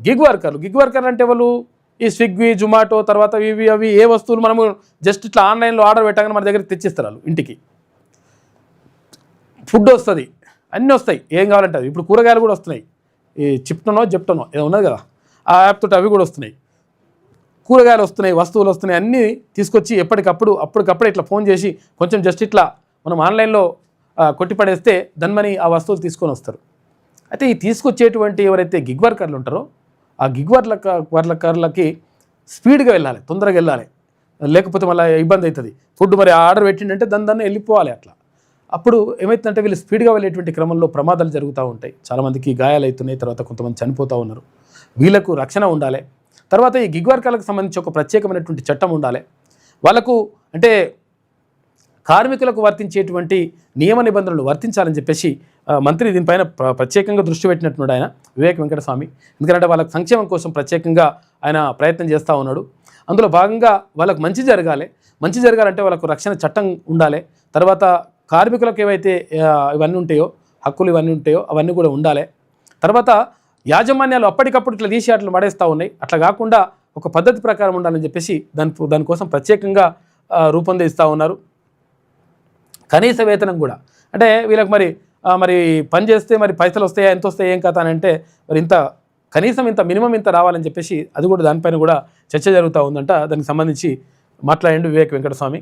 Gig వర్కర్లు అంటే వాళ్ళు ఈ స్విగ్గీ జొమాటో తర్వాత ఇవి అవి ఏ వస్తువులు మనము జస్ట్ ఇట్లా ఆన్లైన్లో ఆర్డర్ పెట్టగానే మన దగ్గరికి తెచ్చిస్తారు వాళ్ళు ఇంటికి. ఫుడ్ వస్తుంది, అన్నీ వస్తాయి, ఏం కావాలంటే అది. ఇప్పుడు కూరగాయలు కూడా వస్తున్నాయి, ఈ చిప్టనో జెప్టనో ఏదో ఉన్నది కదా, ఆ యాప్ తోటి అవి కూడా వస్తున్నాయి. కూరగాయలు వస్తున్నాయి, వస్తువులు వస్తున్నాయి, అన్నీ తీసుకొచ్చి అప్పటికప్పుడు ఇట్లా ఫోన్ చేసి కొంచెం జస్ట్ ఇట్లా మనం ఆన్లైన్లో కొట్టిపడేస్తే దాన్ని ఆ వస్తువులు తీసుకొని వస్తారు. అయితే ఈ తీసుకొచ్చేటువంటి ఎవరైతే గిగ్ వర్కర్లు ఉంటారో ఆ గిగ్ వర్కర్లకి స్పీడ్గా వెళ్ళాలి, తొందరగా వెళ్ళాలి, లేకపోతే మళ్ళీ ఇబ్బంది అవుతుంది. ఫుడ్ మరి ఆర్డర్ పెట్టిండంటే దాన్ని వెళ్ళిపోవాలి. అట్లా అప్పుడు ఏమవుతుందంటే వీళ్ళు స్పీడ్గా వెళ్ళేటువంటి క్రమంలో ప్రమాదాలు జరుగుతూ ఉంటాయి, చాలామందికి గాయాలు అవుతున్నాయి, తర్వాత కొంతమంది చనిపోతూ ఉన్నారు. వీళ్ళకు రక్షణ ఉండాలి. తర్వాత ఈ గిగ్ వర్కర్లకు సంబంధించి ఒక ప్రత్యేకమైనటువంటి చట్టం ఉండాలి. వాళ్ళకు అంటే కార్మికులకు వర్తించేటువంటి నియమ నిబంధనలు వర్తించాలని చెప్పేసి మంత్రి దీనిపైన ప్రత్యేకంగా దృష్టి పెట్టినట్టున్నాడు ఆయన వివేక్ వెంకటస్వామి. ఎందుకంటే వాళ్ళకి సంక్షేమం కోసం ప్రత్యేకంగా ఆయన ప్రయత్నం చేస్తూ ఉన్నాడు. అందులో భాగంగా వాళ్ళకు మంచి జరగాలంటే వాళ్ళకు రక్షణ చట్టం ఉండాలి. తర్వాత కార్మికులకు ఏవైతే ఇవన్నీ ఉంటాయో, హక్కులు ఇవన్నీ ఉంటాయో అవన్నీ కూడా ఉండాలి. తర్వాత యాజమాన్యాలు అప్పటికప్పుడు ఇట్లా తీసి అట్లా పడేస్తూ ఉన్నాయి, అట్లా కాకుండా ఒక పద్ధతి ప్రకారం ఉండాలని చెప్పేసి దానికోసం ప్రత్యేకంగా రూపొందిస్తూ ఉన్నారు. కనీస వేతనం కూడా అంటే వీళ్ళకి మరి పని చేస్తే మరి పైసలు వస్తాయా, ఎంత వస్తాయి, ఏం కథ అని అంటే మరి కనీసం మినిమం ఇంత రావాలని చెప్పేసి అది కూడా దానిపైన కూడా చర్చ జరుగుతూ ఉందంట. దానికి సంబంధించి మాట్లాడండి వివేక్ వెంకటస్వామి.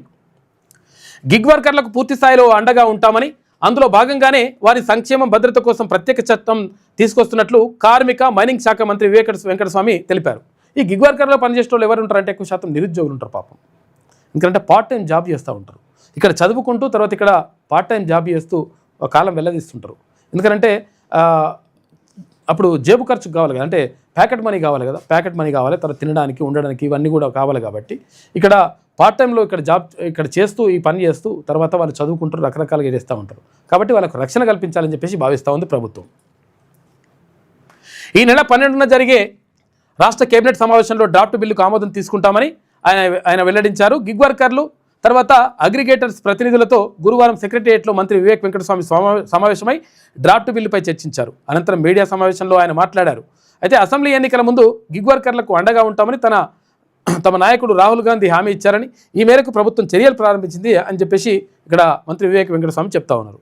గిగ్ వర్కర్లకు పూర్తి స్థాయిలో అండగా ఉంటామని, అందులో భాగంగానే వారి సంక్షేమం భద్రత కోసం ప్రత్యేక చట్టం తీసుకొస్తున్నట్లు కార్మిక మైనింగ్ శాఖ మంత్రి వివేక్ వెంకటస్వామి తెలిపారు. ఈ గిగ్ వర్కర్లో పనిచేసే వాళ్ళు ఎవరు ఉంటారంటే ఎక్కువ శాతం నిరుద్యోగులు ఉంటారు పాపం. ఎందుకంటే పార్ట్ టైం జాబ్ చేస్తూ ఉంటారు, ఇక్కడ చదువుకుంటూ తర్వాత ఇక్కడ పార్ట్ టైం జాబ్ చేస్తూ కాలం వెళ్ళదీస్తుంటారు. ఎందుకంటే అప్పుడు జేబు ఖర్చు కావాలి కదా, అంటే ప్యాకెట్ మనీ కావాలి, తర్వాత తినడానికి ఉండడానికి ఇవన్నీ కూడా కావాలి. కాబట్టి ఇక్కడ పార్ట్ టైంలో ఇక్కడ చేస్తూ ఈ పని చేస్తూ తర్వాత వాళ్ళు చదువుకుంటారు, రకరకాలుగా చేస్తూ ఉంటారు. కాబట్టి వాళ్ళకు రక్షణ కల్పించాలని చెప్పేసి భావిస్తూ ఉంది ప్రభుత్వం. ఈ నెల 12న జరిగే రాష్ట్ర కేబినెట్ సమావేశంలో డ్రాఫ్ట్ బిల్లుకు ఆమోదం తీసుకుంటామని ఆయన వెల్లడించారు. గిగ్ వర్కర్లు తర్వాత అగ్రిగేటర్స్ ప్రతినిధులతో గురువారం సెక్రటేరియట్లో మంత్రి వివేక్ వెంకటస్వామి సమావేశమై డ్రాఫ్ట్ బిల్లుపై చర్చించారు. అనంతరం మీడియా సమావేశంలో ఆయన మాట్లాడారు. అయితే అసెంబ్లీ ఎన్నికల ముందు గిగ్ వర్కర్లకు అండగా ఉంటామని తమ నాయకుడు రాహుల్ గాంధీ హామీ ఇచ్చారని, ఈ మేరకు ప్రభుత్వం చర్యలు ప్రారంభించింది అని చెప్పేసి ఇక్కడ మంత్రి వివేక్ వెంకటస్వామి చెప్తా ఉన్నారు.